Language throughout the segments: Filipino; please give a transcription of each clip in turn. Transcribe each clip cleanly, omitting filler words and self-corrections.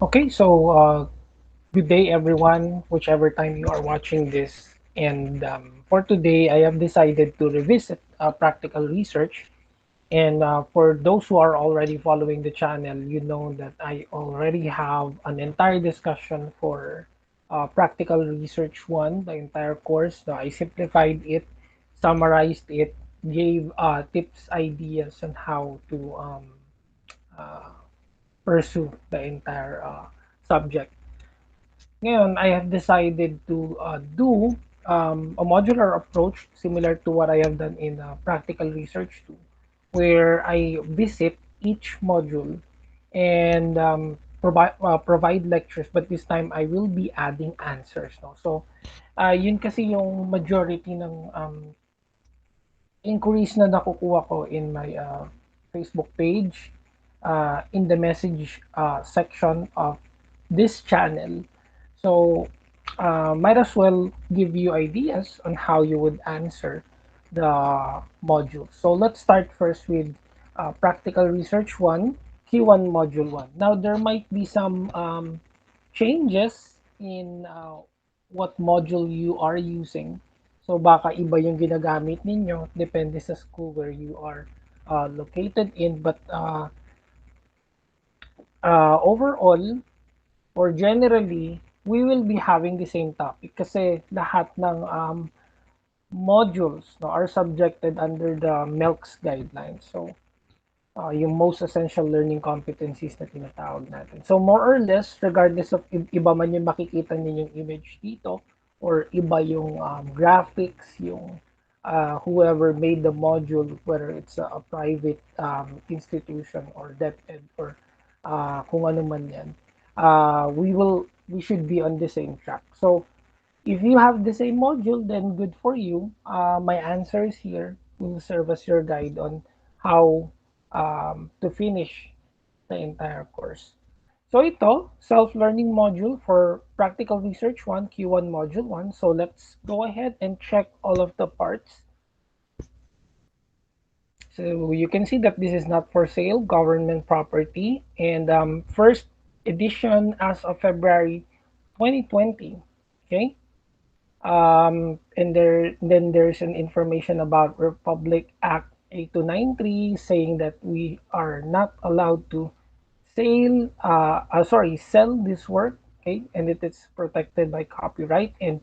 Okay, so good day everyone, whichever time you are watching this. And for today, I have decided to revisit practical research. And for those who are already following the channel, you know that I already have an entire discussion for practical research one, the entire course. So I simplified it, summarized it, gave tips, ideas on how to uh, pursue the entire subject. Ngayon, I have decided to do a modular approach similar to what I have done in practical research too, where I visit each module and provide lectures, but this time I will be adding answers. No? So, yun kasi yung majority ng inquiries na nakukuha ko in my Facebook page, in the message section of this channel. So, might as well give you ideas on how you would answer the module. So, let's start first with Practical Research 1, Q1 Module 1. Now, there might be some changes in what module you are using. So baka iba yung ginagamit ninyo, depende sa school where you are located in. But overall, or generally, we will be having the same topic kasi lahat ng modules no, are subjected under the MELCS guidelines. So yung most essential learning competencies na tinatawag natin. So more or less, regardless of iba man yung makikita ninyong image dito, or iba yung graphics, yung whoever made the module, whether it's a private institution or DepEd or kung ano man yan, we should be on the same track. So if you have the same module, then good for you. My answers here will serve as your guide on how to finish the entire course. So ito, self-learning module for Practical Research 1, Q1 Module 1. So let's go ahead and check all of the parts. So you can see that this is not for sale, government property, and first edition as of February 2020. Okay. And then there's an information about Republic Act 8293 saying that we are not allowed to sell this work, okay, and it is protected by copyright and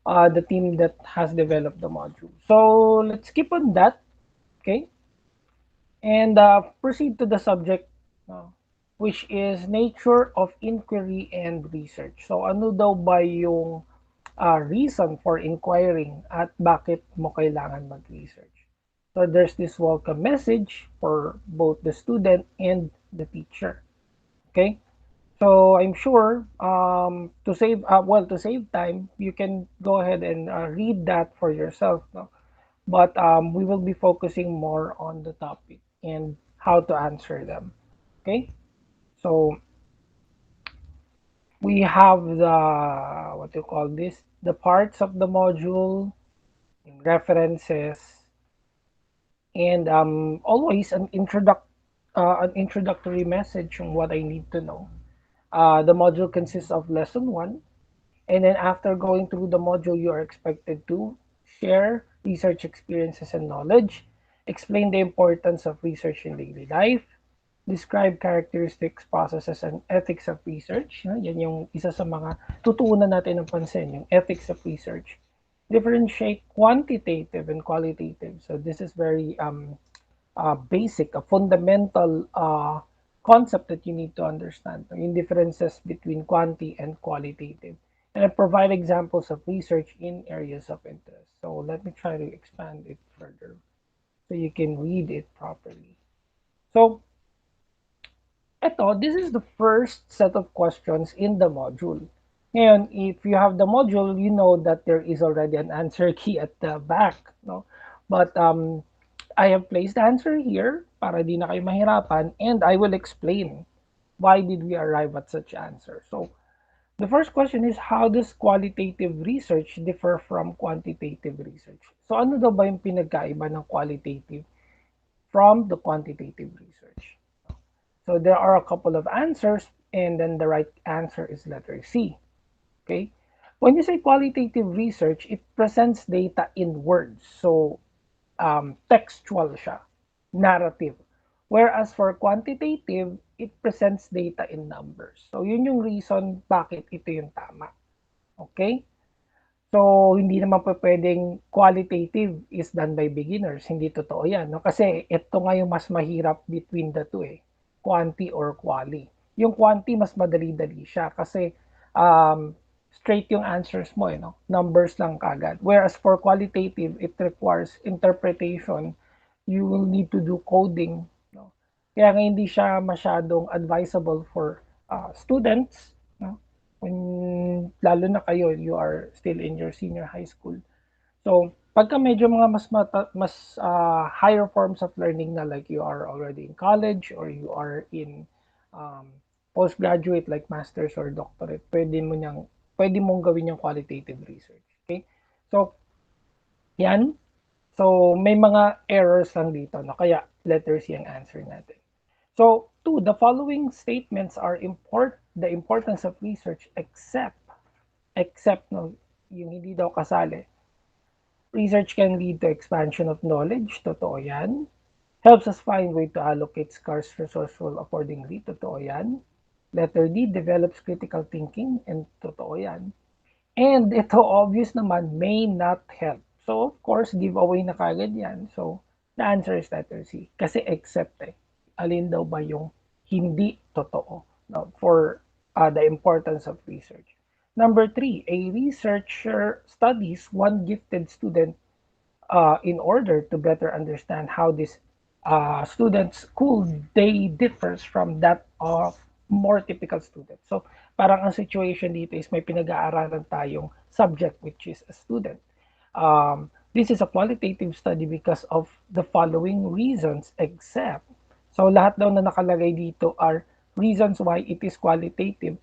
the team that has developed the module. So let's skip on that, okay, and proceed to the subject, uh, which is nature of inquiry and research. So ano daw ba yung reason for inquiring at bakit mo kailangan mag-research. So there's this welcome message for both the student and the teacher. Okay? So I'm sure to save time, you can go ahead and read that for yourself. No? But we will be focusing more on the topic and how to answer them. Okay? So we have the what you call this, the parts of the module, references, and always an introductory message on what I need to know. The module consists of lesson one, and then after going through the module, you are expected to share research experiences and knowledge, explain the importance of research in daily life, describe characteristics, processes, and ethics of research. Yan yung isa sa mga tutuunan natin ng pansin, yung ethics of research. Differentiate quantitative and qualitative. So this is very basic, a fundamental concept that you need to understand. In differences between quanti and qualitative. And I provide examples of research in areas of interest. So let me try to expand it further so you can read it properly. So this is the first set of questions in the module. Ngayon, if you have the module, you know that there is already an answer key at the back, no? But I have placed the answer here para di na kayo mahirapan, and I will explain why did we arrive at such answer. So, the first question is, how does qualitative research differ from quantitative research? So, ano daw ba yung pinagkaiba ng qualitative from the quantitative research. So there are a couple of answers, and then the right answer is letter C. Okay? When you say qualitative research, it presents data in words. So textual siya, narrative. Whereas for quantitative, it presents data in numbers. So yun yung reason bakit ito yung tama. Okay? So, hindi naman po pwedeng qualitative is done by beginners. Hindi totoo yan. No? Kasi ito nga yung mas mahirap between the two eh. Quanti or quali. Yung quanti, mas madali-dali siya kasi um, straight yung answers mo. No? Numbers lang kagad. Whereas for qualitative, it requires interpretation. You will need to do coding. No? Kaya nga hindi siya masyadong advisable for students. No? When, lalo na kayo, you are still in your senior high school. So, pagka medyo mga mas higher forms of learning na like you are already in college or you are in um, postgraduate like master's or doctorate, pwede mong gawin yung qualitative research. Okay? So, yan. So, may mga errors lang dito, no? Kaya letter C ang answer natin. So, two, the following statements are the importance of research except no, yung hindi daw kasali. Research can lead to expansion of knowledge, totoo yan. Helps us find way to allocate scarce resource pool accordingly, totoo yan. Letter D, develops critical thinking, and totoo yan. And ito, obvious naman, may not help. So, of course, giveaway na kagad yan. So, the answer is letter C. Kasi except eh. Alin daw ba yung hindi totoo, no, for the importance of research. Number three, a researcher studies one gifted student in order to better understand how this student's school day differs from that of more typical students. So, parang ang situation dito is may pinag-aaralan tayong subject which is a student. This is a qualitative study because of the following reasons except. So, lahat daw na nakalagay dito are reasons why it is qualitative.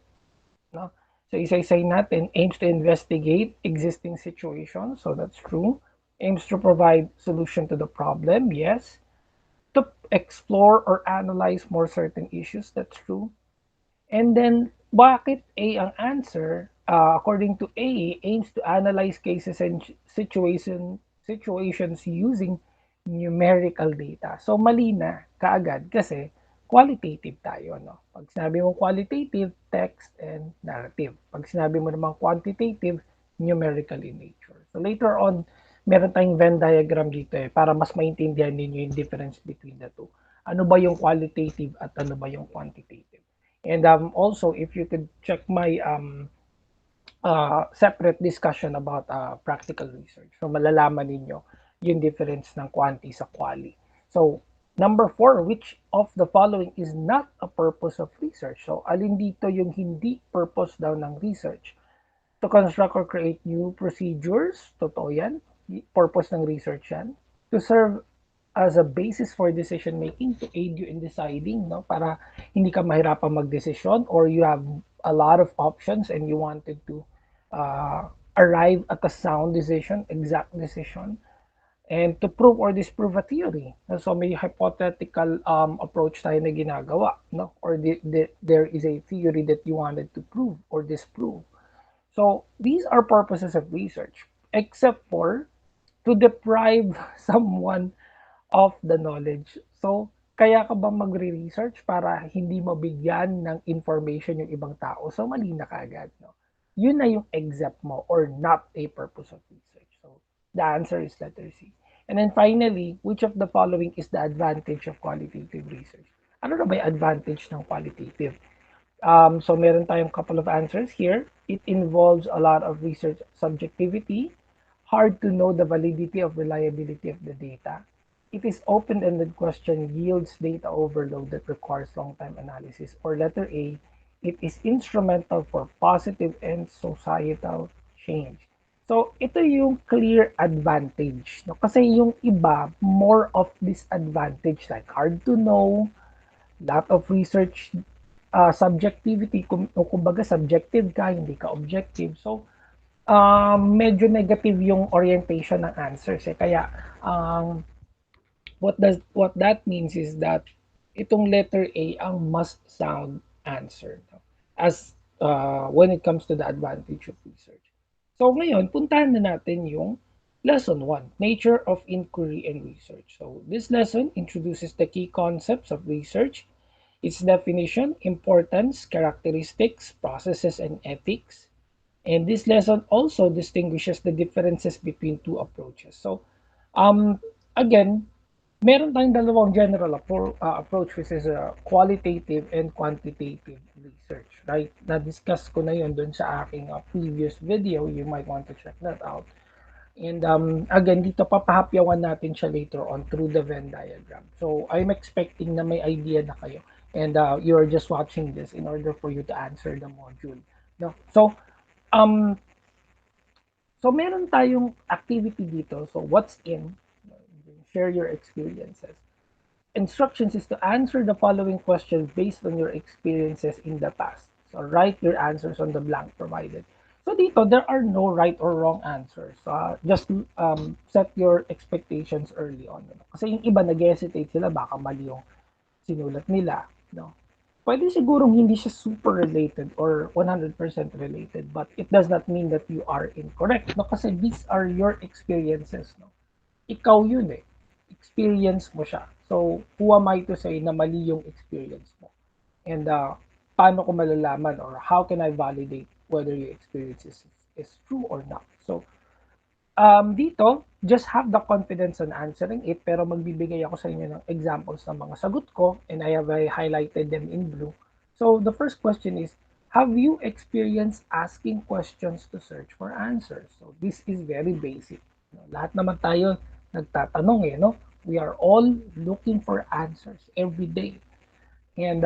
No? So isa-isay natin, aims to investigate existing situations, so that's true. Aims to provide solution to the problem, yes. To explore or analyze more certain issues, that's true. And then, bakit A ang answer? According to A, aims to analyze cases and situations using numerical data. So, mali na kaagad kasi qualitative tayo. No? Pag sinabi mo qualitative, text and narrative. Pag sinabi mo naman quantitative, numerical in nature. So, later on, meron tayong Venn diagram dito eh, para mas maintindihan ninyo yung difference between the two. Ano ba yung qualitative at ano ba yung quantitative? And also, if you could check my separate discussion about practical research. So, malalaman ninyo yung difference ng quanti sa quali. So, number four, which of the following is not a purpose of research? So, alin dito yung hindi purpose daw ng research? To construct or create new procedures, totoo yan. Purpose ng research yan. To serve as a basis for decision making, to aid you in deciding, no? Para hindi ka mahirapan magdesisyon or you have a lot of options and you wanted to arrive at a sound decision, exact decision, and to prove or disprove a theory. So may hypothetical approach tayo na ginagawa, no? Or there is a theory that you wanted to prove or disprove. So these are purposes of research, except for to deprive someone of the knowledge. So, kaya ka ba magre-research para hindi mabigyan ng information yung ibang tao? So, mali na kagad. No? Yun na yung except mo or not a purpose of research. So, the answer is letter C. And then finally, which of the following is the advantage of qualitative research? Ano na ba yung advantage ng qualitative? So meron tayong couple of answers here. It involves a lot of research subjectivity, hard to know the validity of reliability of the data. It is open-ended question yields data overload that requires long-time analysis. Or letter A, it is instrumental for positive and societal change. So, ito yung clear advantage. No? Kasi yung iba, more of disadvantage, like hard to know, lot of research subjectivity, kumbaga subjective ka, hindi ka objective. So, medyo negative yung orientation ng answers eh. Kaya, What that means is that itong letter A ang must sound answer, no? As when it comes to the advantage of research. So ngayon, puntahan na natin yung lesson 1, Nature of Inquiry and Research. So this lesson introduces the key concepts of research, its definition, importance, characteristics, processes, and ethics. And this lesson also distinguishes the differences between two approaches. So, um, again, meron tayong dalawang general approach, which is qualitative and quantitative research, right? Na-discuss ko na yun dun sa aking previous video. You might want to check that out. And again, dito papahapyawan natin siya later on through the Venn diagram. So I'm expecting na may idea na kayo. And you are just watching this in order for you to answer the module. No? Um, so meron tayong activity dito. So what's in? Share your experiences. Instructions is to answer the following questions based on your experiences in the past. So write your answers on the blank provided. So dito, there are no right or wrong answers. Just set your expectations early on. No? Kasi yung iba nag-hesitate sila, baka mali yung sinulat nila. No? Pwede sigurong hindi siya super related or 100% related, but it does not mean that you are incorrect. No? Kasi these are your experiences. No? Ikaw yun eh. Experience mo siya. So, who am I to say na mali yung experience mo? And paano ko malalaman or how can I validate whether your experience is true or not? So, dito, just have the confidence on answering it, pero magbibigay ako sa inyo ng examples ng mga sagot ko, and I have highlighted them in blue. So, the first question is, have you experienced asking questions to search for answers? So, this is very basic. No? Lahat naman tayo nagtatanong eh, no? We are all looking for answers every day. And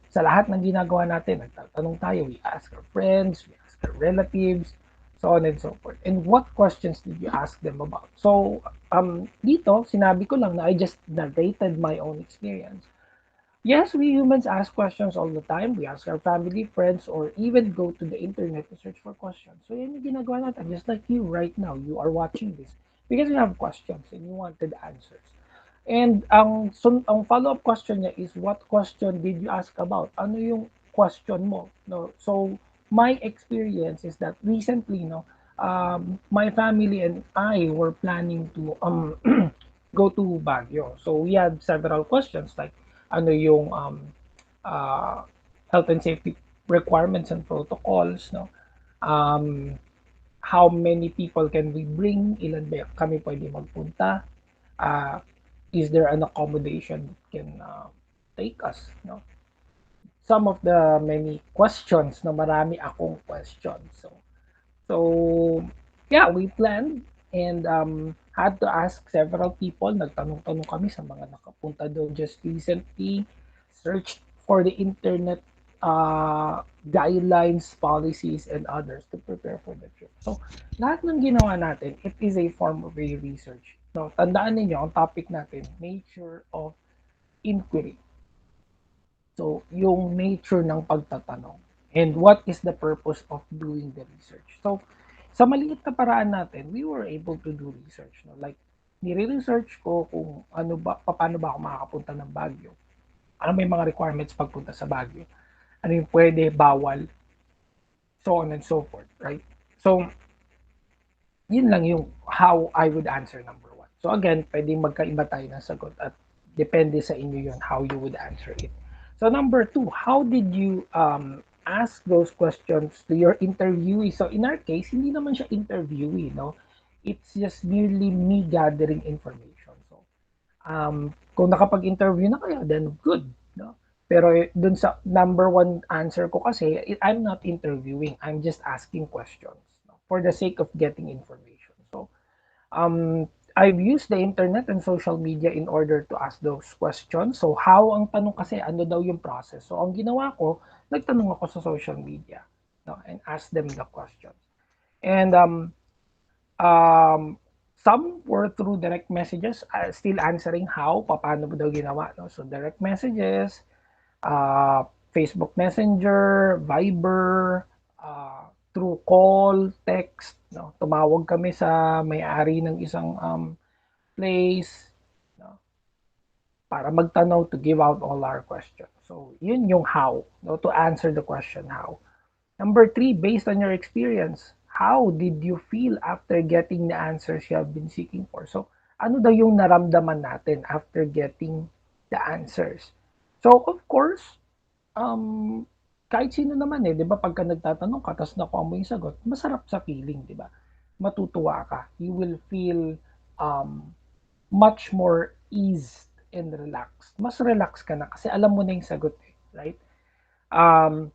sa lahat ng ginagawa natin, nagtatanong tayo, we ask our friends, we ask our relatives, so on and so forth. And what questions did you ask them about? So, dito, sinabi ko lang na I just narrated my own experience. Yes, we humans ask questions all the time. We ask our family, friends, or even go to the internet to search for questions. So, yan yung ginagawa natin. Just like you right now, you are watching this because you have questions and you wanted answers. And ang follow-up question niya is, what question did you ask about? Ano yung question mo? No? So, my experience is that recently, no, my family and I were planning to go to Baguio. So, we had several questions like, ano yung uh, health and safety requirements and protocols, no? Um, how many people can we bring? Ilan ba kami pwede magpunta? Uh, is there an accommodation that can take us? No? Some of the many questions, no, marami akong questions. So yeah, we planned and had to ask several people. Nagtanong-tanong kami sa mga nakapunta doon just recently. Searched for the internet guidelines, policies, and others to prepare for the trip. So, lahat ng ginawa natin, it is a form of a research. No, tandaan ninyo, ang topic natin, nature of inquiry. So, yung nature ng pagtatanong. And what is the purpose of doing the research? So, sa maliit na paraan natin, we were able to do research. No? Like, nire-research ko kung ano ba, paano ba ako makakapunta ng Baguio. Ano may mga requirements pagpunta sa Baguio. Ano yung pwede, bawal, so on and so forth, right? So, yun lang yung how I would answer number one. So again, pwedeng magkaiba tayo ng sagot at depende sa inyo yun how you would answer it. So number two, how did you ask those questions to your interviewee? So in our case, hindi naman siya interviewee, no? It's just merely me gathering information. So kung nakapag-interview na kayo, then good, no? Pero dun sa number one answer ko kasi, I'm not interviewing. I'm just asking questions, no? For the sake of getting information. So, I've used the internet and social media in order to ask those questions. So, how ang tanong kasi, ano daw yung process? So, ang ginawa ko, nagtanong ako sa social media, no? And ask them the questions. And Um, some were through direct messages, still answering how, paano mo daw ginawa. No? So, direct messages, Facebook Messenger, Viber, through call, text. No? Tumawag kami sa may-ari ng isang place. No? para magtanong to give out all our questions. So, yun yung how, no, to answer the question how. Number three, based on your experience, how did you feel after getting the answers you have been seeking for? So, ano daw yung naramdaman natin after getting the answers? So, of course, um, kahit sino naman eh, di ba, pagka nagtatanong ka, tapos nakuha mo yung sagot, masarap sa feeling, di ba? Matutuwa ka. You will feel um, much more eased and relaxed. Mas relax ka na kasi alam mo na yung sagot eh, right? Um,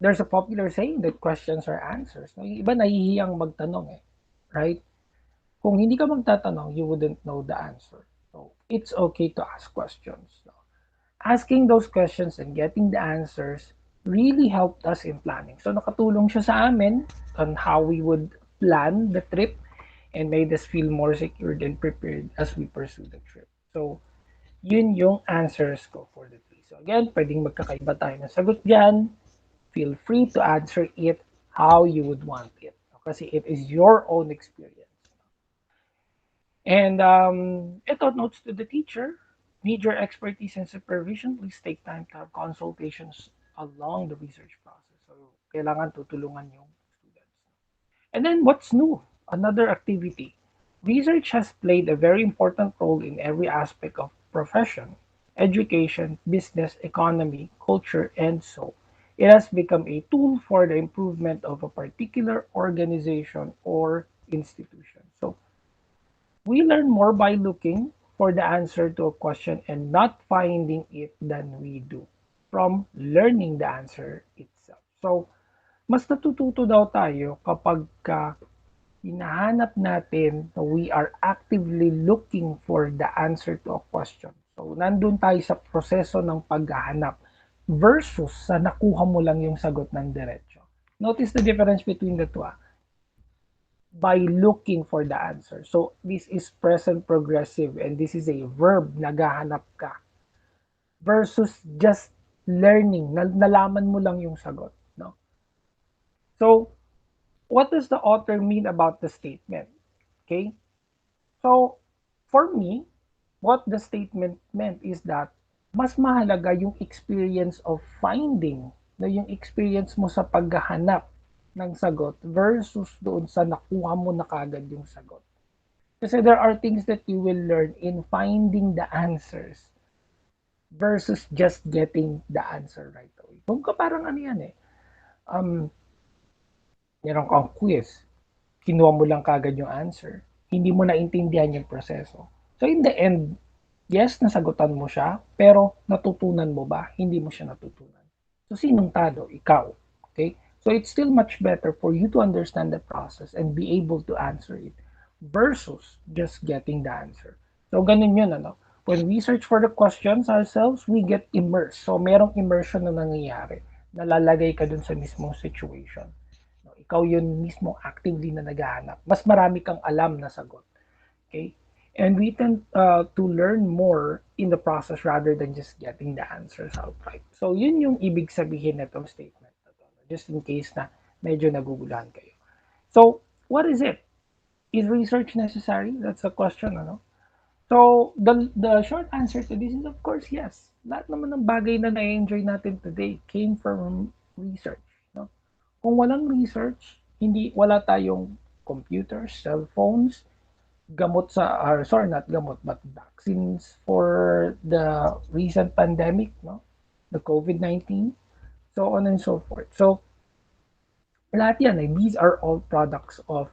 there's a popular saying that questions are answers. No? Yung iba nahihiyang magtanong eh, right? Kung hindi ka magtatanong, you wouldn't know the answer. So, it's okay to ask questions. No? Asking those questions and getting the answers really helped us in planning. So, nakatulong siya sa amin on how we would plan the trip and made us feel more secured and prepared as we pursue the trip. So, yun yung answers ko for the three. So, again, pwedeng magkakaiba tayo ng sagot dyan. Feel free to answer it how you would want it. Kasi it is your own experience. And ito, notes to the teacher. Need your expertise and supervision. Please take time to have consultations along the research process. So, kailangan tutulungan yung students. And then what's new? Another activity. Research has played a very important role in every aspect of profession, education, business, economy, culture, and so. It has become a tool for the improvement of a particular organization or institution. So we learn more by looking for the answer to a question and not finding it than we do from learning the answer itself. So, mas natututo daw tayo kapag hinahanap natin na we are actively looking for the answer to a question. So, nandun tayo sa proseso ng paghahanap versus sa nakuha mo lang yung sagot ng diretso. Notice the difference between the two. By looking for the answer. So, this is present progressive and this is a verb, naghahanap ka. Versus just learning, nalaman mo lang yung sagot. No? So, what does the author mean about the statement? Okay? So, for me, what the statement meant is that mas mahalaga yung experience of finding, na yung experience mo sa paghahanap ng sagot versus doon sa nakuha mo na kagad yung sagot. Kasi there are things that you will learn in finding the answers versus just getting the answer right away. Kung ka parang ano yan eh, um, meron kang quiz, kinuha mo lang kagad yung answer, hindi mo naintindihan yung proseso. So in the end, yes, nasagutan mo siya, pero natutunan mo ba? Hindi mo siya natutunan. So sinong talo? Ikaw. Okay? So it's still much better for you to understand the process and be able to answer it versus just getting the answer. So ganun yun, ano? When we search for the questions ourselves, we get immersed. So merong immersion na nangyayari. Nalalagay ka dun sa mismong situation. No, ikaw yun mismo actively na naghahanap. Mas marami kang alam na sagot. Okay? And we tend to learn more in the process rather than just getting the answers outright. So, yun yung ibig sabihin na itong statement na to. Just in case na medyo naguguluhan kayo. So, what is it? Is research necessary? That's a question, ano? So, the short answer to this is of course yes. Lahat naman ng bagay na na-enjoy natin today came from research. No? Kung walang research, wala tayong computers, cellphones, gamot sa, or sorry, not gamot, but vaccines for the recent pandemic, no? The COVID-19, so on and so forth. So, lahat yan, eh, these are all products of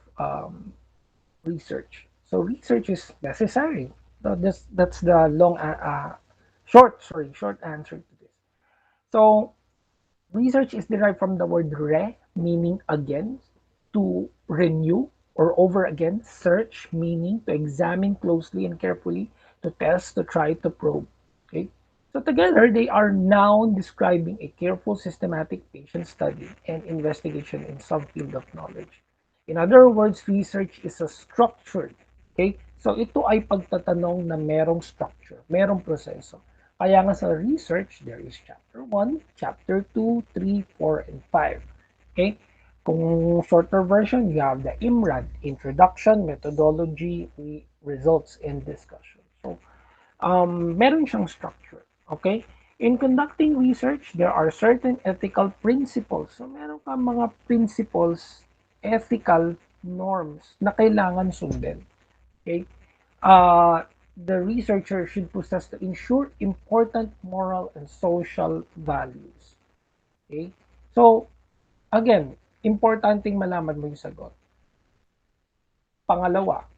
research. So, research is necessary. So, that's the short answer to this. So, research is derived from the word re, meaning again, to renew or over again, search, meaning to examine closely and carefully, to test, to try, to probe. Okay? So together, they are noun describing a careful, systematic patient study and investigation in some field of knowledge. In other words, research is a structured. Okay? So ito ay pagtatanong na merong structure, merong proseso. Kaya nga sa research, there is chapter 1, chapter 2, 3, 4, and 5. Okay? Kung shorter version, you have the IMRAD, Introduction, Methodology, Results, and Discussion. So, Meron siyang structure. Okay? In conducting research, there are certain ethical principles. So, meron ka mga principles, ethical norms na kailangan sundin. Okay? The researcher should possess to ensure important moral and social values. Okay? So, again, importanteng malaman mo yung sagot. Pangalawa,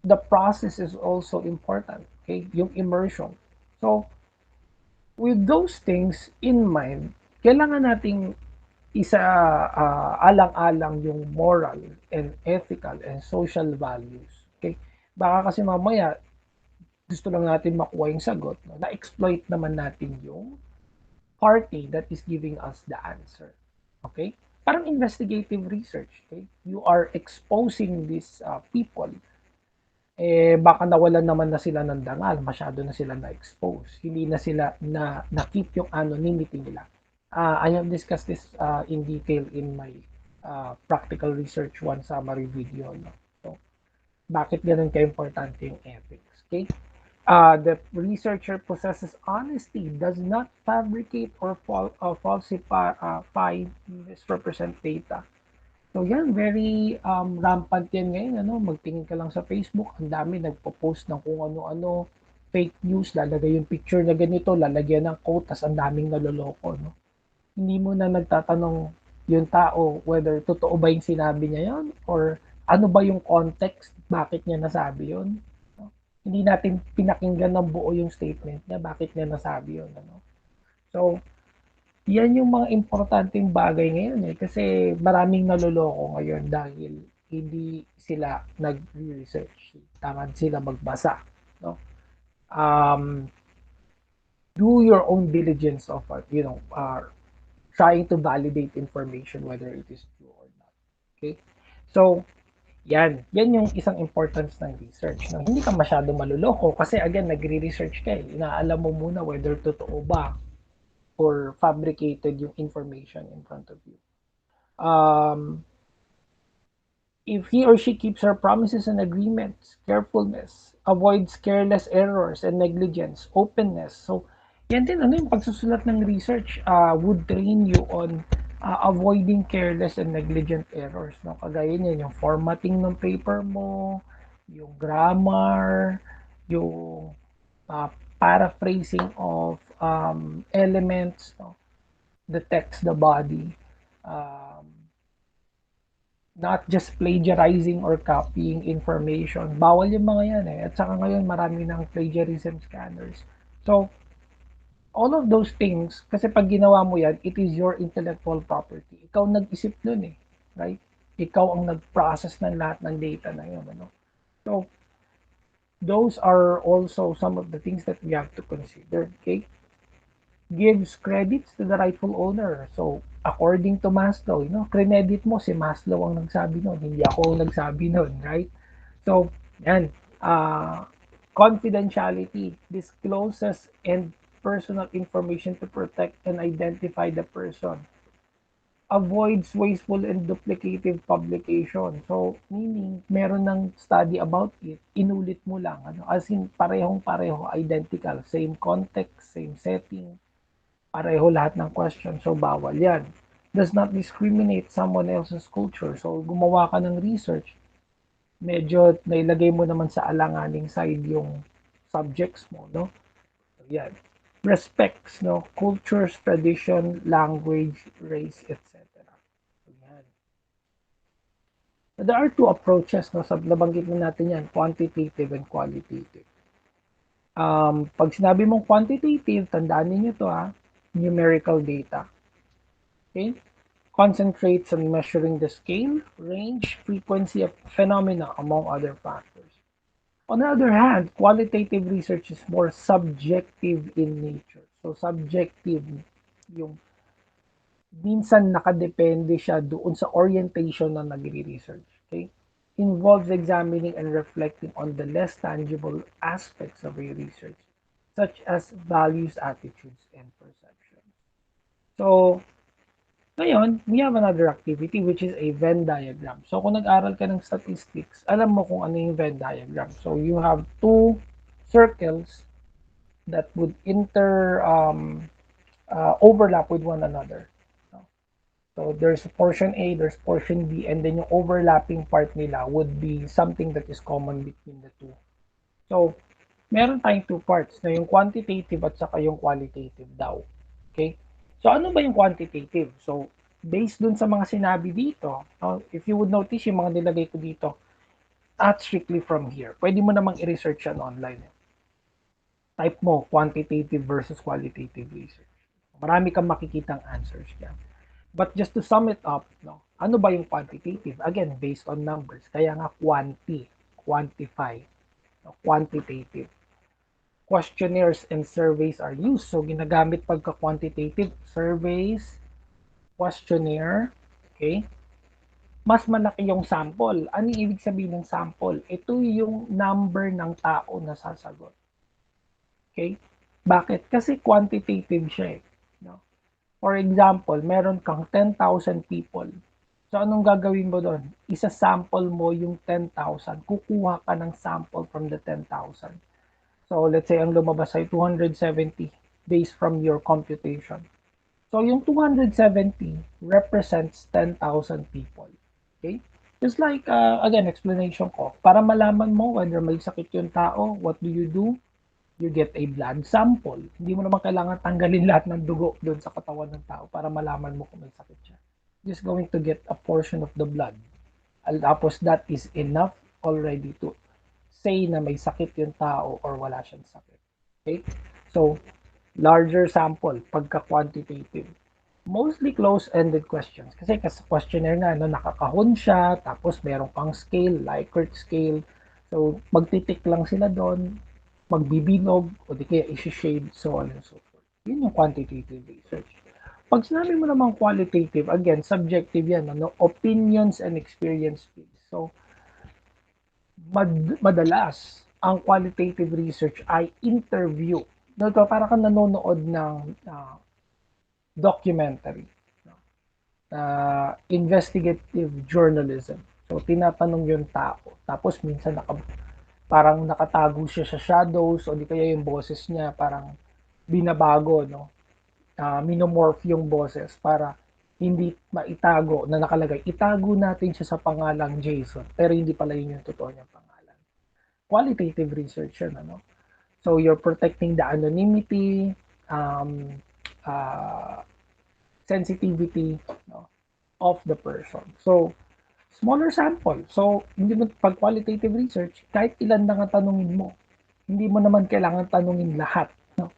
the process is also important. Okay? Yung immersion. So, with those things in mind, kailangan nating isa alang-alang yung moral and ethical and social values. Okay? Baka kasi mamaya gusto lang natin makuha yung sagot, no? Na-exploit naman natin yung party that is giving us the answer. Okay? Parang investigative research. Okay? You are exposing these people. Baka nawalan naman na sila ng dangal, masyado na sila na-expose. Hindi na sila na-keep yung anonymity nila. I have discussed this in detail in my practical research one summary video. No? So, bakit ganun ka-importante yung ethics? Okay? The researcher possesses honesty, does not fabricate or falsify, misrepresent data. So yan, very rampant yan ngayon. Ano? Magtingin ka lang sa Facebook, ang dami nagpo-post ng kung ano-ano, fake news, lalagay yung picture na ganito, lalagyan ng quote, tas ang daming naloloko. No? Hindi mo na nagtatanong yung tao whether totoo ba yung sinabi niya yon or ano ba yung context, bakit niya nasabi yon. No? Hindi natin pinakinggan ng buo yung statement niya, bakit niya nasabi yon. Ano? So, yan yung mga importanteng bagay ngayon eh. Kasi maraming naloloko ngayon dahil hindi sila nag-research. Tamad sila magbasa. No? Um, do your own diligence of, trying to validate information whether it is true or not. Okay? So, yan yung isang importance ng research. No? Hindi ka masyado maluloko kasi again, nagre-research ka eh. Inaalam mo muna whether totoo ba or fabricated yung information in front of you. Um, if he or she keeps her promises and agreements, carefulness, avoids careless errors and negligence, openness. So, yan din, ano yung pagsusulat ng research would train you on avoiding careless and negligent errors. No? Kagaya niyan, yung formatting ng paper mo, yung grammar, yung uh, paraphrasing of elements, no? The text, the body. Um, not just plagiarizing or copying information. Bawal yung mga yan eh. At saka ngayon marami ng plagiarism scanners. So, all of those things, kasi pag ginawa mo yan, it is your intellectual property. Ikaw nag-isip nun eh. Right? Ikaw ang nag-process ng lahat ng data na yun. Ano? So, those are also some of the things that we have to consider. Okay? Gives credits to the rightful owner. So, according to Maslow, credit mo si Maslow ang nagsabi nun, hindi ako ang nagsabi nun, right? So, yan. Confidentiality discloses and personal information to protect and identify the person. Avoids wasteful and duplicative publication. So, meaning, meron ng study about it, inulit mo lang. Ano? As in, parehong-pareho, identical. Same context, same setting, pareho lahat ng question. So, bawal yan. Does not discriminate someone else's culture. So, gumawa ka ng research, medyo nailagay mo naman sa alanganing side yung subjects mo, no? So, yan. Respects, no? Cultures, tradition, language, race, etc. So, yan. So, there are two approaches, no? Nabanggit na natin yan, quantitative and qualitative. Pag sinabi mong quantitative, tandaan niyo to ha, numerical data. Okay? Concentrates on measuring the scale, range, frequency of phenomena, among other factors. On the other hand, qualitative research is more subjective in nature. So subjective, yung minsan nakadepende siya doon sa orientation na nagre-research. Okay? Involves examining and reflecting on the less tangible aspects of a research, such as values, attitudes, and perceptions. So, ngayon, we have another activity which is a Venn diagram. So, kung nag-aral ka ng statistics, alam mo kung ano yung Venn diagram. So, you have two circles that would overlap with one another. So there's portion A, there's portion B, and then yung overlapping part nila would be something that is common between the two. So meron tayong two parts na yung quantitative at saka yung qualitative daw. Okay? So ano ba yung quantitative? So based dun sa mga sinabi dito, if you would notice yung mga nilagay ko dito, at strictly from here, pwede mo namang i-research yan online. Type mo quantitative versus qualitative research. Marami kang makikitang answers dyan. But just to sum it up, no, ano ba yung quantitative? Again, based on numbers. Kaya nga quantify, no, quantitative. Questionnaires and surveys are used. So ginagamit pagka quantitative, surveys, questionnaire, okay? Mas malaki yung sample. Ano yung ibig sabihin ng sample? Ito yung number ng tao na sasagot. Okay? Bakit? Kasi quantitative siya eh. No? For example, meron kang 10,000 people. So anong gagawin mo doon? Isa-sample mo yung 10,000. Kukuha ka ng sample from the 10,000. So let's say ang lumabas ay 270 based from your computation. So yung 270 represents 10,000 people. Okay? Just like, again, explanation ko. Para malaman mo whether may sakit yung tao, what do? You get a blood sample. Hindi mo naman kailangan tanggalin lahat ng dugo doon sa katawan ng tao para malaman mo kung may sakit siya. Just going to get a portion of the blood. Tapos that is enough already to say na may sakit yung tao or wala siyang sakit. Okay? So, larger sample, pagka-quantitative. Mostly close-ended questions. Kasi questionnaire nga, no, nakakahon siya, tapos meron pang scale, Likert scale. So, magtitik lang sila doon, magbibinog, o di kaya isi-shade, so on and so forth. Yun yung quantitative research. Pag sinabi mo naman qualitative, again, subjective yan, ano, opinions and experience based. So, madalas, ang qualitative research ay interview. No, to, para kang nanonood ng documentary, investigative journalism. So, tinatanong yung tao. Tapos, minsan parang nakatago siya sa shadows o di kaya yung boses niya parang binabago, no? Minomorph yung boses para hindi maitago na nakalagay. Itago natin siya sa pangalang Jason, pero hindi pala yun yung totoo niyang pangalan. Qualitative research yun, ano? So, you're protecting the anonymity, um, uh, sensitivity, no, of the person. So, smaller sample. So, hindi mo, pag qualitative research, kahit ilan lang ang tanungin mo, hindi mo naman kailangan tanungin lahat. No?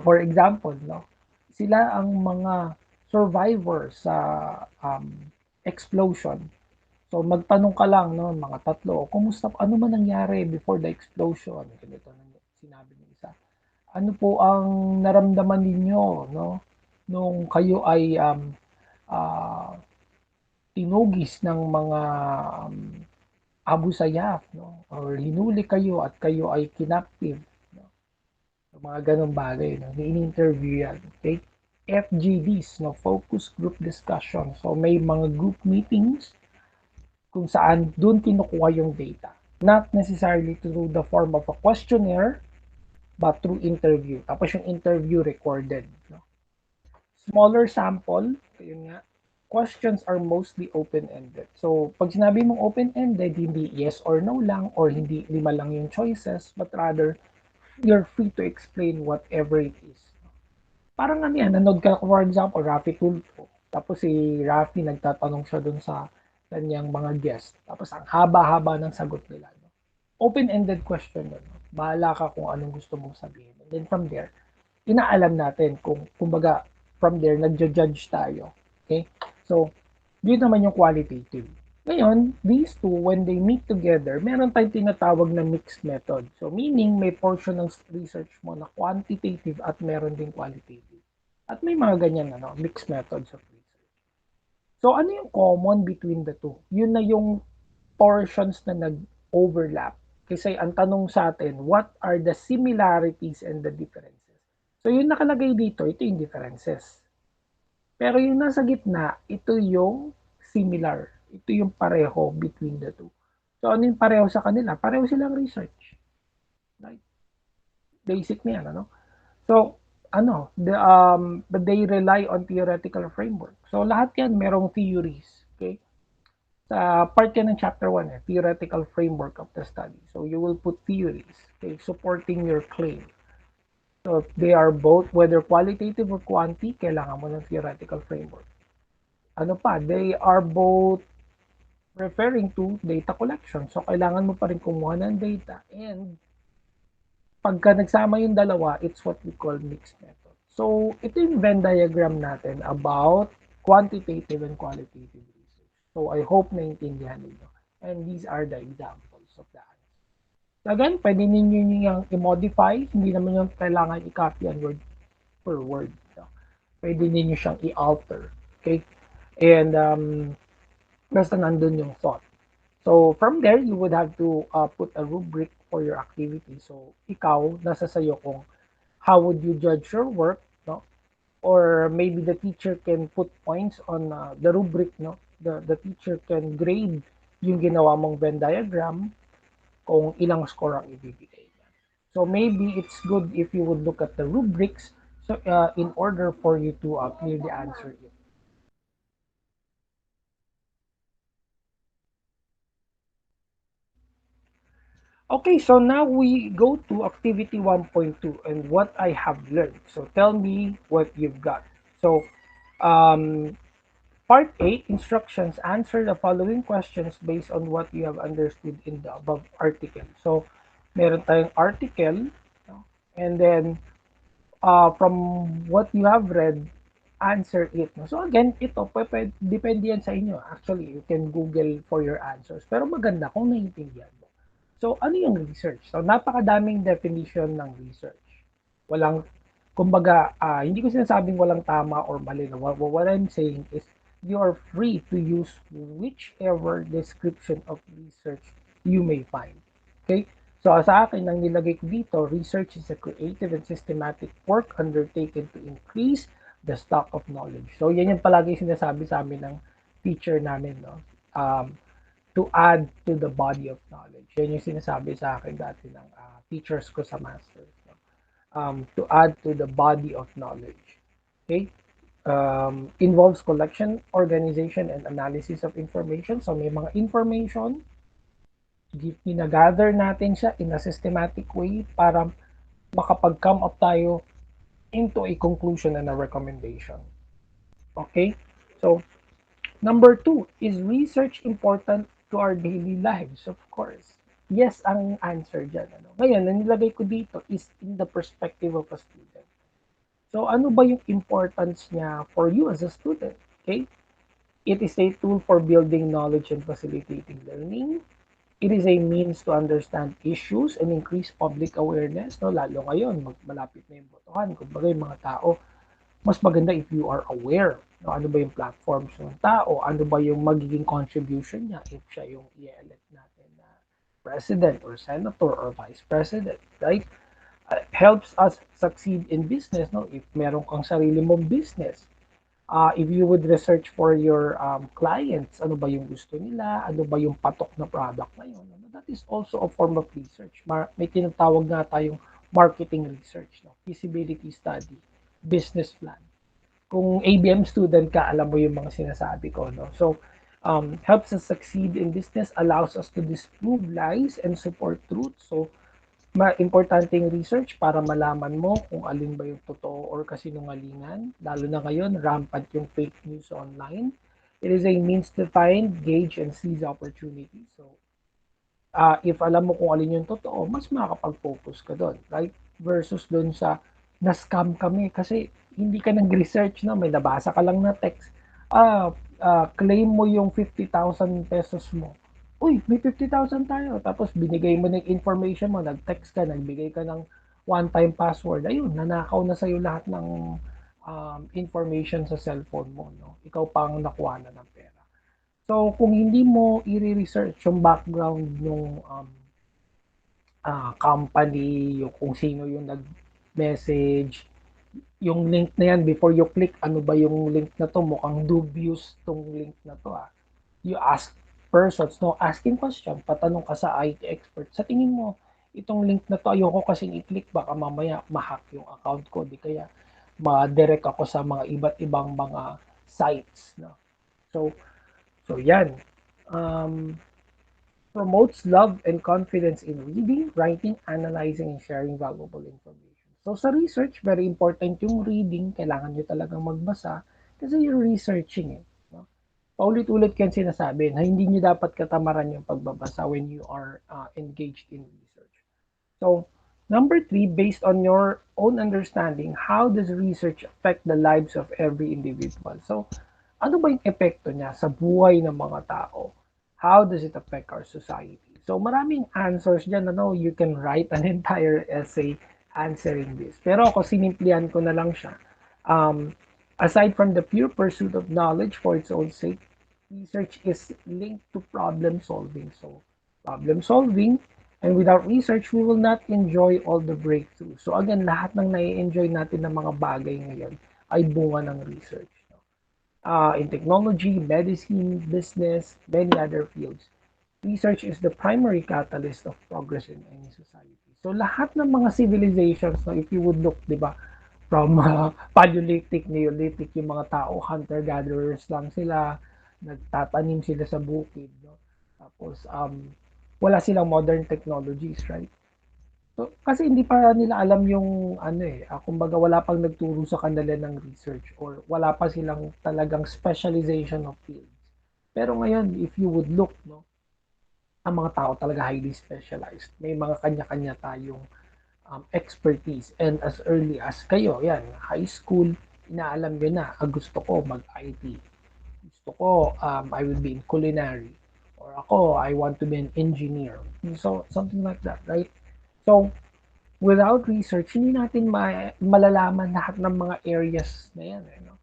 For example, no, sila ang mga survivors sa explosion. So, magtanong ka lang, no, mga tatlo, kumusta, ano man nangyari before the explosion? Ganito sinabi ng isa. Ano po ang naramdaman ninyo, no, nung kayo ay uh, tinugis ng mga Abu Sayyaf, no, or hinuli kayo at kayo ay kinaptive, no? So, mga ganong bagay, no? Ini-interview yan, okay? FGDs, no, focus group discussion. So may mga group meetings kung saan doon kinukuha yung data. Not necessarily through the form of a questionnaire, but through interview. Tapos yung interview recorded. No? Smaller sample, yun nga, questions are mostly open-ended. So, pag sinabi mong open-ended, hindi yes or no lang, or hindi lima lang yung choices, but rather, you're free to explain whatever it is. Parang ano yan, nanood ka, for example, Rafi Tulfo. Tapos si Rafi nagtatanong siya dun sa kanyang mga guest. Tapos ang haba-haba ng sagot nila. No? Open-ended question yun. No? Bahala ka kung anong gusto mong sabihin. And then from there, inaalam natin kung, kumbaga, from there, nagja-judge tayo. Okay? So, yun naman yung qualitative. Ngayon, these two, when they meet together, meron tayong tinatawag na mixed method. So, meaning may portion ng research mo na quantitative at meron din qualitative. At may mga ganyan, ano, mixed methods of research. So, ano yung common between the two? Yun na yung portions na nag-overlap. Kasi ang tanong sa atin, what are the similarities and the differences? So, yung nakalagay dito, ito yung differences. Pero yung nasa gitna, ito yung similar. Ito yung pareho between the two. So, ano yung pareho sa kanila? Pareho silang research. Right? Basic na yan, ano? So, but they rely on theoretical framework. So, lahat yan merong theories. Okay? Sa part yan ng chapter 1, theoretical framework of the study. So, you will put theories, okay, supporting your claim. So, they are both, whether qualitative or quanti, kailangan mo ng theoretical framework. Ano pa, they are both referring to data collection. So, kailangan mo pa rin kumuha ng data. And pagka nagsama yung dalawa, it's what we call mixed method. So, ito yung Venn diagram natin about quantitative and qualitative research. So, I hope naintindihan ninyo. And these are the examples of that. Again, pwede ninyo yung i-modify. Hindi naman yung kailangan i-copy and word per word. So, pwede ninyo siyang i-alter. Okay? And basta nandun yung thought. So from there, you would have to put a rubric for your activity. So ikaw, nasa sayo kung how would you judge your work, no? Or maybe the teacher can put points on the rubric, no? The teacher can grade yung ginawa mong Venn diagram kung ilang score ang ibibigay niya. So maybe it's good if you would look at the rubrics so in order for you to clearly answer it. Okay, so now we go to activity 1.2 and what I have learned. So tell me what you've got. So um, part A, instructions, answer the following questions based on what you have understood in the above article. So meron tayong article, no? And then from what you have read, answer it. No? So again, ito, depende yan sa inyo. Actually, you can Google for your answers. Pero maganda kung naiintindihan mo. So, ano yung research? So, napakadaming definition ng research. Walang, kumbaga, hindi ko sinasabing walang tama or mali. No? What I'm saying is, you are free to use whichever description of research you may find. Okay? So, sa akin, ang nilagay ko dito, research is a creative and systematic work undertaken to increase the stock of knowledge. So, yan yung palagi sinasabi sa amin ng teacher namin, no? To add to the body of knowledge. Yan yung sinasabi sa akin dati ng teachers ko sa masters. No? To add to the body of knowledge. Okay? Involves collection, organization, and analysis of information. So, may mga information, gather natin siya in a systematic way para makapag-come up tayo into a conclusion and a recommendation. Okay? So, number two, is research important to our daily lives? Of course. Yes, ang answer dyan. Ano? Ngayon, ang nilagay ko dito is in the perspective of a student. So, ano ba yung importance niya for you as a student? Okay? It is a tool for building knowledge and facilitating learning. It is a means to understand issues and increase public awareness. No? Lalo ngayon, malapit na yung botohan. Kumbaga yung mga tao, mas maganda if you are aware. No? Ano ba yung platforms ng tao? Ano ba yung magiging contribution niya if siya yung i-elect natin na president or senator or vice president, right? Helps us succeed in business, no? If meron kang sarili mong business, if you would research for your clients, ano ba yung gusto nila, ano ba yung patok na product na yun. Ano, that is also a form of research. May tinatawag nga tayong marketing research, no? Feasibility study, business plan. Kung ABM student ka, alam mo yung mga sinasabi ko. No? So, helps us succeed in business, allows us to disprove lies and support truth. So, importanteng research para malaman mo kung alin ba yung totoo or kasinungalingan. Lalo na ngayon, rampant yung fake news online. It is a means to find, gauge, and seize opportunities. So, if alam mo kung alin yung totoo, mas makakapag-focus ka doon, right? Versus doon sa na-scam kami kasi hindi ka nag-research na may nabasa ka lang na text. Claim mo yung 50,000 pesos mo. Uy, may 50,000 tayo. Tapos binigay mo ng information mo, nag-text ka, nagbigay ka ng one-time password. Ayun, nanakaw na sa'yo lahat ng information sa cellphone mo. No? Ikaw pang nakuha na ng pera. So, kung hindi mo i-research yung background ng company, yung kung sino yung nag-message, yung link na yan, before you click, ano ba yung link na to? Mukhang dubious tong link na to. You ask persons, no? Asking question, patanong ka sa IT expert. Sa tingin mo, itong link na to ayoko kasing i-click baka mamaya ma-hack yung account ko di kaya ma-direct ako sa mga iba't ibang mga sites no. So yan. Um, Promotes love and confidence in reading, writing, analyzing, and sharing valuable information. So sa research, very important yung reading. Kailangan nyo talagang magbasa kasi you're researching it. No? Paulit-ulit ko yung sinasabi na hindi nyo dapat katamaran yung pagbabasa when you are engaged in research. So, number three, based on your own understanding, how does research affect the lives of every individual? So, ano ba yung epekto niya sa buhay ng mga tao? How does it affect our society? So, maraming answers dyan. Ano, you can write an entire essay answering this. Pero ako, sinimplihan ko na lang siya. Um, Aside from the pure pursuit of knowledge for its own sake, research is linked to problem solving. So, problem solving, and without research, we will not enjoy all the breakthroughs. So again, lahat ng nai-enjoy natin ng mga bagay ngayon ay bunga ng research. In technology, medicine, business, many other fields, research is the primary catalyst of progress in any society. So lahat ng mga civilizations, no, if you would look, di ba, from Paleolithic, Neolithic, yung mga tao, hunter-gatherers lang sila, nagtatanim sila sa bukid. No? Tapos, wala silang modern technologies, right? So, kasi hindi pa nila alam yung ano kumbaga wala pang nagturo sa kanila ng research or wala pa silang talagang specialization of fields. Pero ngayon, if you would look, no, ang mga tao talaga highly specialized. May mga kanya-kanya tayong expertise. And as early as kayo, yan, high school, inaalam nyo na, gusto ko mag-IT. Gusto ko, I will be in culinary. Or ako, I want to be an engineer. So, something like that, right? So, without research, hindi natin malalaman lahat ng mga areas na yan. No?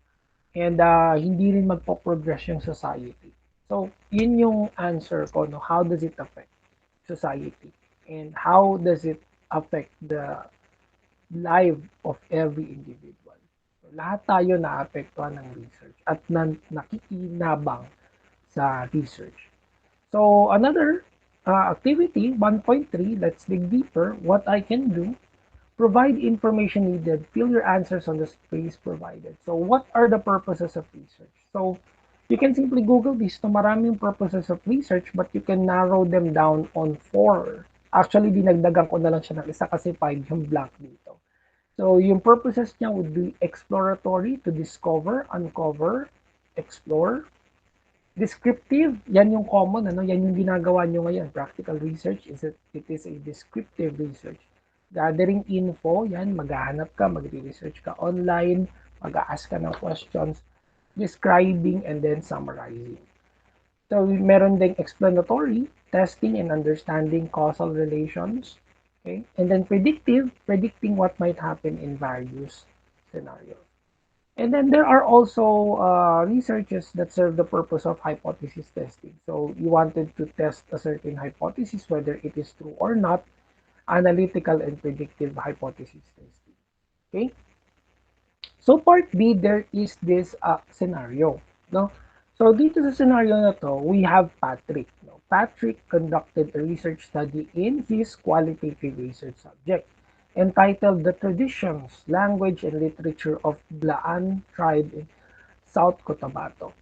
And hindi rin magpo-progress yung society. So, yun yung answer ko. No? How does it affect society? And how does it affect the life of every individual? So, lahat tayo naapektuhan ng research at nakikinabang sa research. So, another activity, 1.3, let's dig deeper. What I can do, provide information needed, fill your answers on the space provided. So what are the purposes of research? So you can simply Google this. No, maraming purposes of research, but you can narrow them down on four. Actually, dinagdagan ko na lang siya ng isa kasi five yung blank dito. So yung purposes niya would be exploratory, to discover, uncover, explore. Descriptive, yan yung common, ano, yan yung ginagawa nyo ngayon. Practical research, it is a descriptive research. Gathering info, yan, maghahanap ka, magre-research ka online, mag-a-ask ka ng questions, describing, and then summarizing. So, meron ding explanatory, testing and understanding causal relations. Okay? And then predictive, predicting what might happen in various scenarios. And then there are also researches that serve the purpose of hypothesis testing. So you wanted to test a certain hypothesis, whether it is true or not, analytical and predictive hypothesis testing. Okay? So part B, there is this scenario. No? So dito sa scenario na to, we have Patrick. No? Patrick conducted a research study in his qualitative research subject entitled The Traditions, Language, and Literature of Blaan Tribe in South Cotabato,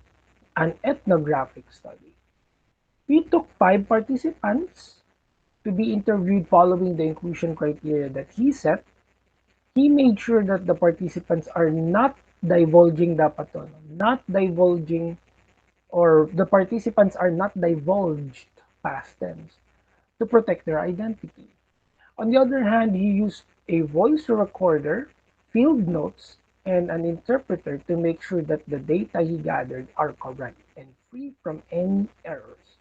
an ethnographic study. We took 5 participants to be interviewed following the inclusion criteria that he set. He made sure that the participants are not divulging dapat to, not divulging, or the participants are not divulged past tense to protect their identity. On the other hand, he used a voice recorder, field notes, and an interpreter to make sure that the data he gathered are correct and free from any errors.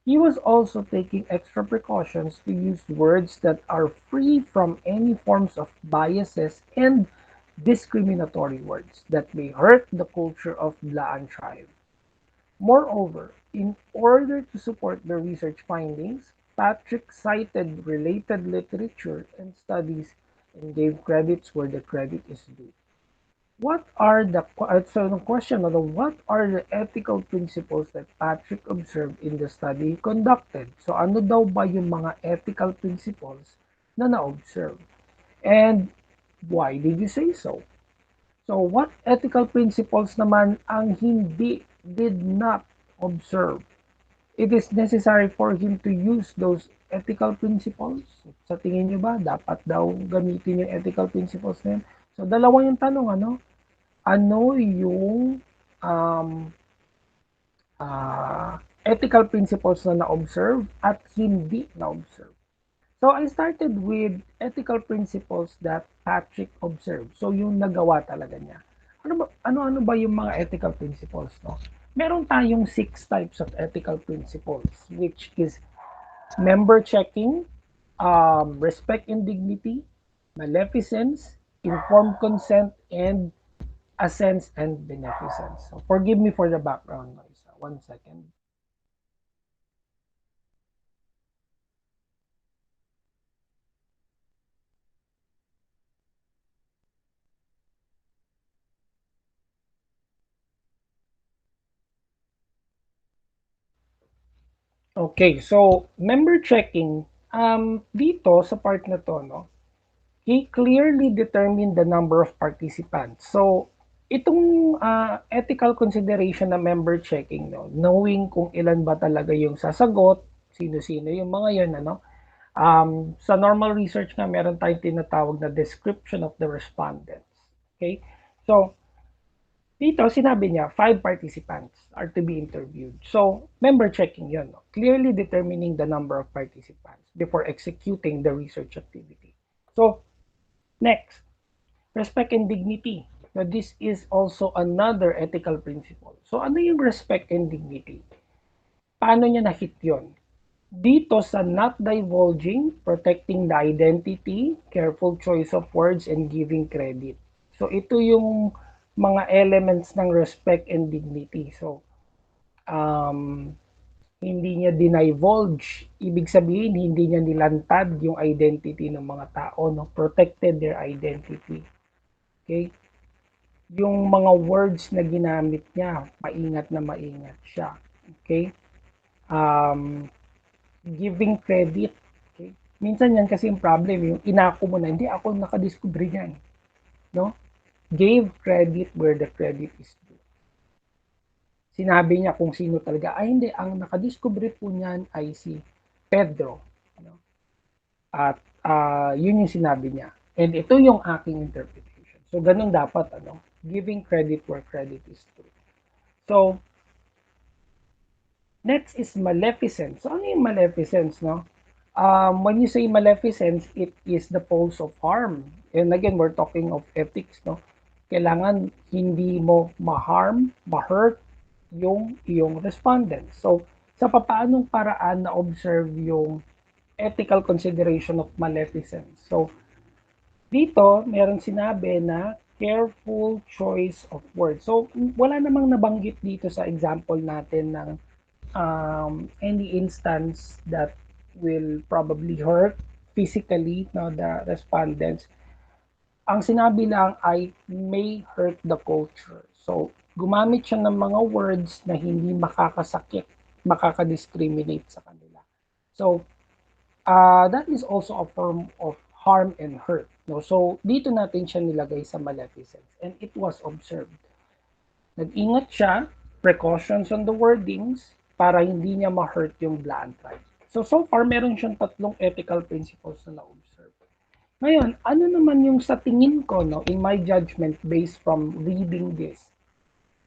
He was also taking extra precautions to use words that are free from any forms of biases and discriminatory words that may hurt the culture of Blaan tribe. Moreover, in order to support the research findings, Patrick cited related literature and studies and gave credits where the credit is due. What are the question of what are the ethical principles that Patrick observed in the study he conducted? So ano daw ba yung mga ethical principles na na-observe. And why did you say so? So what ethical principles naman ang hindi did not observe? It is necessary for him to use those ethical principles. Sa tingin niyo ba, dapat daw gamitin yung ethical principles na yun? So, dalawa yung tanong, ano? Ano yung um, ethical principles na na-observe at hindi na-observe? So, I started with ethical principles that Patrick observed. So, yung nagawa talaga niya. Ano ba yung mga ethical principles, no? Meron tayong 6 types of ethical principles, which is member checking, respect and dignity, maleficence, informed consent, and assent and beneficence. So forgive me for the background noise. 1 second. Okay, so member checking, dito sa part na to, no, he clearly determined the number of participants. So, itong ethical consideration na member checking, no, knowing kung ilan ba talaga yung sasagot, sino-sino yung mga yun, ano, sa normal research nga, meron tayong tinatawag na description of the respondents. Okay? So, dito, sinabi niya, 5 participants are to be interviewed. So, member checking yun. No? Clearly determining the number of participants before executing the research activity. So, next, respect and dignity. Now, this is also another ethical principle. So, ano yung respect and dignity? Paano niya na-hit yun? Dito sa not divulging, protecting the identity, careful choice of words, and giving credit. So, ito yung mga elements ng respect and dignity. So, um, hindi niya dinivulge. Ibig sabihin, hindi niya nilantad yung identity ng mga tao, no? Protected their identity. Okay? Yung mga words na ginamit niya, maingat na maingat siya. Okay? Um, giving credit. Okay? Minsan yan kasi yung problem, yung inako mo na, hindi ako nakadiscover yan. No? Gave credit where the credit is due. Sinabi niya kung sino talaga. Ay hindi, ang nakadiscover po niyan ay si Pedro. No? At yun yung sinabi niya. And ito yung aking interpretation. So ganun dapat, ano, giving credit where credit is due. So, next is maleficence. So, ano yung maleficence, no? When you say maleficence, it is the pulse of harm. And again, we're talking of ethics, no? Kailangan hindi mo ma-harm, ma-hurt yung iyong respondent. So, sa papaanong paraan na observe yung ethical consideration of maleficence. So, dito, meron sinabi na careful choice of words. So, wala namang nabanggit dito sa example natin ng any instance that will probably hurt physically, no, the respondents. Ang sinabi lang ay may hurt the culture. So, gumamit siya ng mga words na hindi makakasakit, makakadiscriminate sa kanila. So, that is also a form of harm and hurt. No? So, dito natin siya nilagay sa maleficence. And it was observed. Nag-ingat siya, precautions on the wordings, para hindi niya ma-hurt yung bland right. So far, meron siyang 3 ethical principles na na-observe. Ngayon, ano naman yung sa tingin ko, no, in my judgment, based from reading this,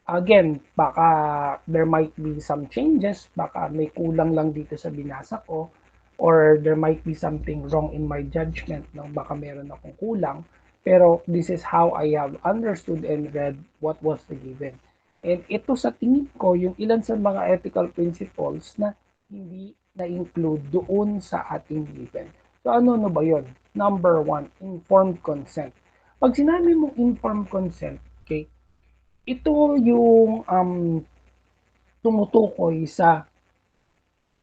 again, baka there might be some changes, baka may kulang lang dito sa binasa ko, or there might be something wrong in my judgment, no? Baka meron akong kulang. Pero this is how I have understood and read what was given. And ito sa tingin ko, yung ilan sa mga ethical principles na hindi na-include doon sa ating given. So ano ba yon? Number 1, informed consent. Pag sinabi mong informed consent, okay, ito yung tumutukoy sa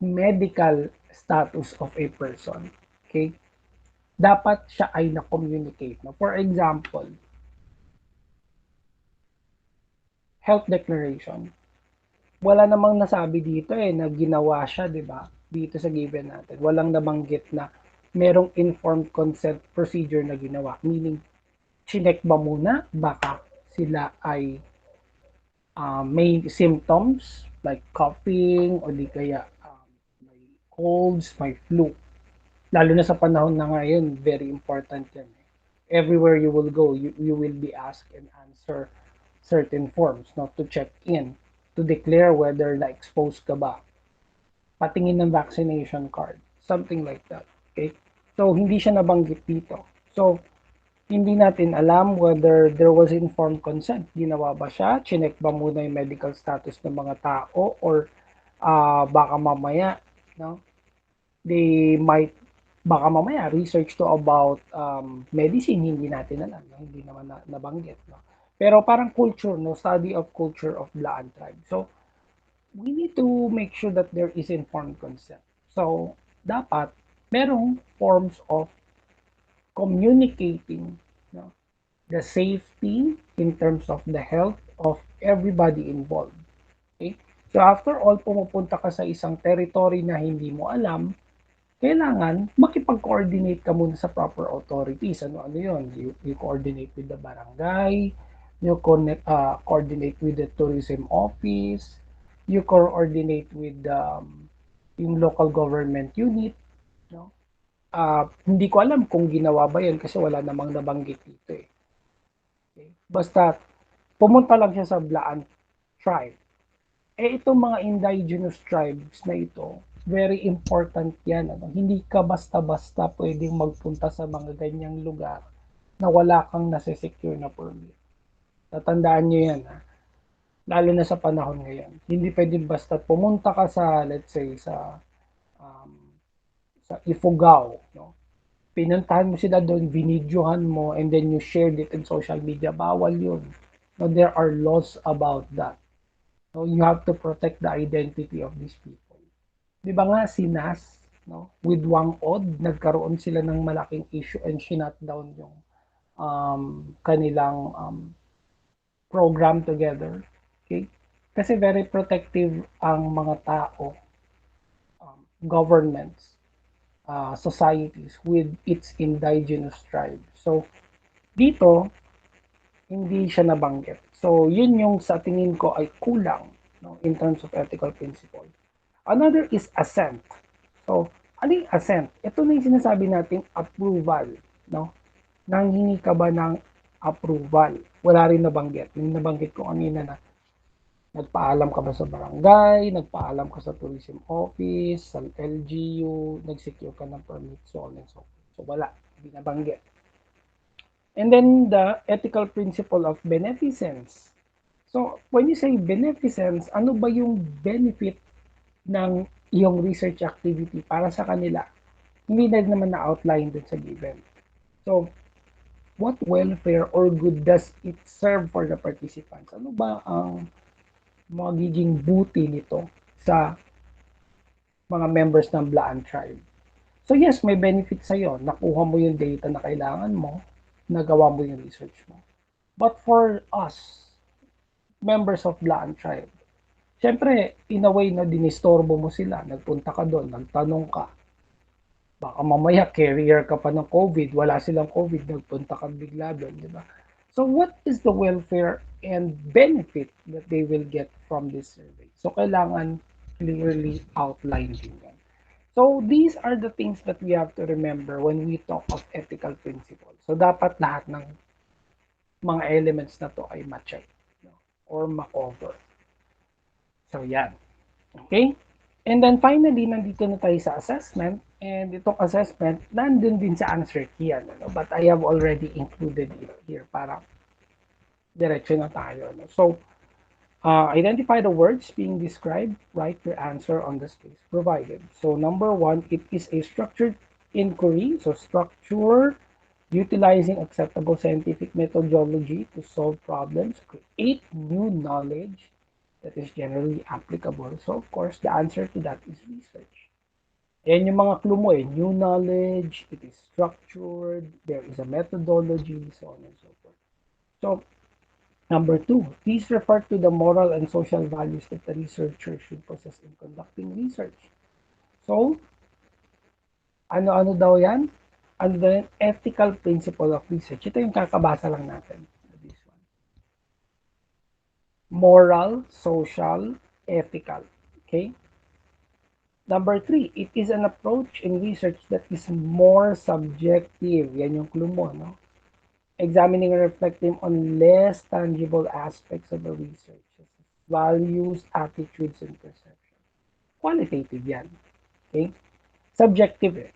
medical status of a person. Okay? Dapat siya ay na-communicate. No? For example, health declaration. Wala namang nasabi dito na ginawa siya, di ba? Dito sa given natin. Walang nabanggit na merong informed consent procedure na ginawa. Meaning, chinek ba muna baka sila ay may symptoms like coughing o di kaya may colds, may flu. Lalo na sa panahon na ngayon, very important yan. Everywhere you will go, you will be asked and answer certain forms, not to check in, to declare whether na-expose ka ba, patingin ng vaccination card, something like that. Okay? So, hindi siya nabanggit dito. So, hindi natin alam whether there was informed consent. Ginawa ba siya? Chinek ba muna yung medical status ng mga tao? Or baka mamaya, no? They might, baka mamaya, research to about medicine, hindi natin alam. No? Hindi naman nabanggit. No? Pero parang culture, no? Study of culture of Blaan tribe. So, we need to make sure that there is informed consent. So, dapat merong forms of communicating, no, the safety in terms of the health of everybody involved. Okay? So after all, pumupunta ka sa isang territory na hindi mo alam, kailangan makipag-coordinate ka muna sa proper authorities. Ano yun? You coordinate with the barangay, you coordinate with the tourism office, you coordinate with yung local government unit, no? Hindi ko alam kung ginawa ba yun kasi wala namang nabanggit dito eh. Okay? Basta pumunta lang siya sa Blaan tribe. Eh itong mga indigenous tribes na ito, very important yan. Ano? Hindi ka basta-basta pwedeng magpunta sa mga ganyang lugar na wala kang nasa-secure na permit. Tatandaan nyo yan. Ha? Lalo na sa panahon ngayon. Hindi pwedeng basta pumunta ka sa, let's say, um, sa Ifugao. No? Pinuntahan mo sila doon, binidyohan mo, and then you shared it in social media. Bawal yun. No, there are laws about that. So you have to protect the identity of these people. Di ba nga si Nas, no, with Wang Od, nagkaroon sila ng malaking issue and shut down yung kanilang program together. Okay? Kasi very protective ang mga tao, governments, societies with its indigenous tribe. So, dito, hindi siya nabanggit. So, yun yung sa tingin ko ay kulang, no, in terms of ethical principle. Another is assent. So, ano yung assent? Ito na yung sinasabi nating approval. No? Nanghingi ka ba ng approval? Wala rin nabanggit. Yung nabanggit ko kanina na nagpaalam ka ba sa barangay, nagpaalam ka sa tourism office, sa LGU, nag-secure ka ng permit, so on and so forth. So, wala. Hindi nabanggit. And then the ethical principle of beneficence. So, when you say beneficence, ano ba yung benefit ng iyong research activity para sa kanila? Hindi na naman na-outline dun sa given. So, what welfare or good does it serve for the participants? Ano ba ang magiging buti nito sa mga members ng Blaan tribe? So yes, may benefit sa'yo. Nakuha mo yung data na kailangan mo, nagawa mo yung research mo. But for us, members of Blaan tribe, syempre, in a way na dinistorbo mo sila, nagpunta ka doon, nagtanong ka, baka mamaya carrier ka pa ng COVID, wala silang COVID, nagpunta ka bigla doon, di ba? So what is the welfare and benefit that they will get from this survey? So kailangan clearly outline din yan. So these are the things that we have to remember when we talk of ethical principles. So dapat lahat ng mga elements na to ay ma-check, no? Or ma-cover. So yan. Okay? And then finally, nandito na tayo sa assessment. And itong assessment, nandun din sa answer key. Ano? But I have already included it here para diretso na tayo. No? So, identify the words being described, write your answer on the space provided. So number one, it is a structured inquiry. So structure, utilizing acceptable scientific methodology to solve problems, create new knowledge that is generally applicable. So of course, the answer to that is research. Yan yung mga clue mo eh. New knowledge, it is structured, there is a methodology, so on and so forth. So number two, please refer to the moral and social values that the researcher should possess in conducting research. So, Ano-ano daw yan? Ano daw yan? Ethical principle of research. Ito yung kakabasa lang natin. This one. Moral, social, ethical. Okay? Number three, it is an approach in research that is more subjective. Yan yung clue mo, no? Examining and reflecting on less tangible aspects of the research, values, attitudes, and perception. Qualitative yan. Okay? Subjective eh.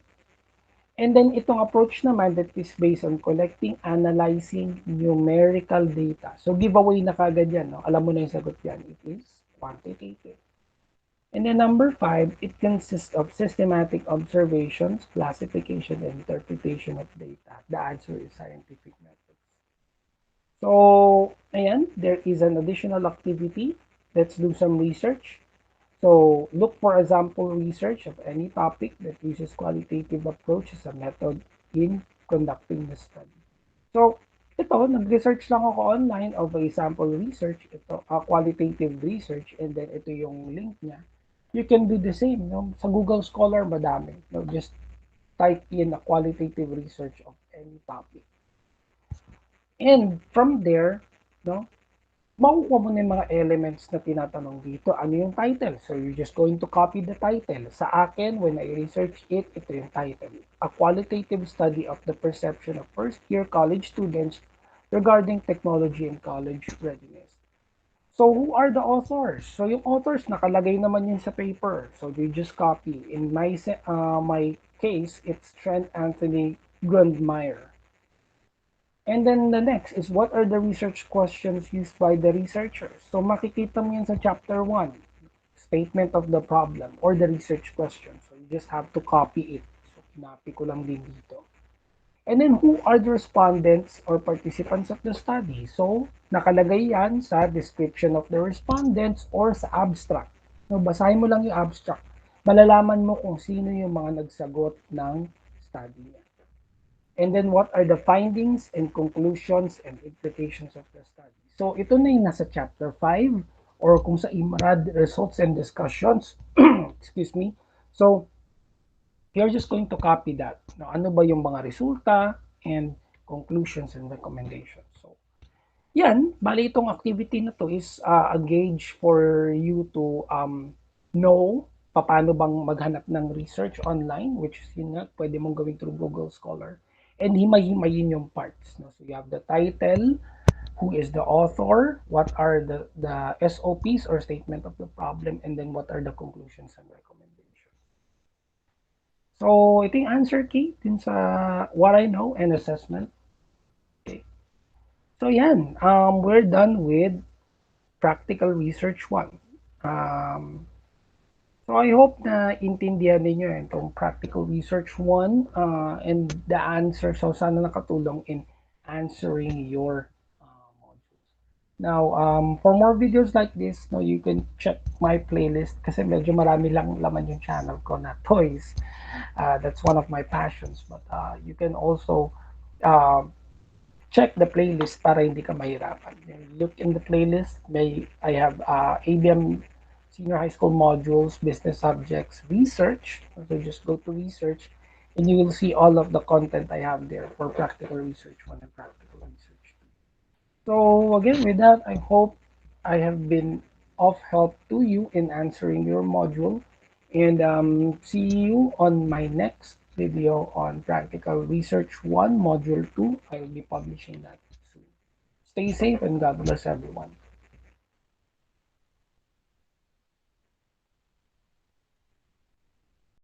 And then itong approach naman that is based on collecting, analyzing numerical data. So giveaway na kagad yan. No? Alam mo na yung sagot yan. It is quantitative. And then number five, it consists of systematic observations, classification, and interpretation of data. The answer is scientific methods. So, ayan, there is an additional activity. Let's do some research. So, look for example research of any topic that uses qualitative approach as a method in conducting the study. So, ito, nag-research lang ako online of a sample research, ito, qualitative research, and then ito yung link niya. You can do the same, no? Sa Google Scholar, madami. No? Just type in a qualitative research of any topic. And from there, no, makukuha mo na yung mga elements na tinatanong dito. Ano yung title? So, you're just going to copy the title. Sa akin, when I research it, ito yung title. A qualitative study of the perception of first-year college students regarding technology and college readiness. So, who are the authors? So, yung authors, nakalagay naman yun sa paper. So, you just copy. In my case, it's Trent Anthony Grundmeyer. And then the next is what are the research questions used by the researchers? So makikita mo yan sa chapter 1, statement of the problem or the research question. So you just have to copy it. So kinapi ko lang din dito. And then who are the respondents or participants of the study? So nakalagay yan sa description of the respondents or sa abstract. So basahin mo lang yung abstract. Malalaman mo kung sino yung mga nagsagot ng study niya. And then what are the findings and conclusions and implications of the study. So ito na yung nasa chapter 5 or kung sa IMRAD results and discussions. Excuse me. So you're just going to copy that. Now, ano ba yung mga resulta and conclusions and recommendations. So yan, bali itong activity na to is a gauge for you to know paano bang maghanap ng research online, which is yun nga, pwede mong gawin through Google Scholar. And himay-himayin yung parts. No? So you have the title, who is the author, what are the SOPs or statement of the problem, and then what are the conclusions and recommendations. So ito yung answer key din sa what I know and assessment. Okay. So yan, we're done with practical research 1. So I hope na intindihan ninyo itong practical research 1 and the answer. So sana nakatulong in answering your modules. Now, for more videos like this, no, you can check my playlist kasi medyo marami lang laman yung channel ko na toys. That's one of my passions. But you can also uh, check the playlist para hindi ka mahirapan. Look in the playlist, I have ABM senior high school modules, business subjects, research. So just go to research and you will see all of the content I have there for practical research 1 and practical research 2. So again, with that, I hope I have been of help to you in answering your module. And see you on my next video on Practical Research 1, Module 2. I will be publishing that soon. Stay safe and God bless everyone.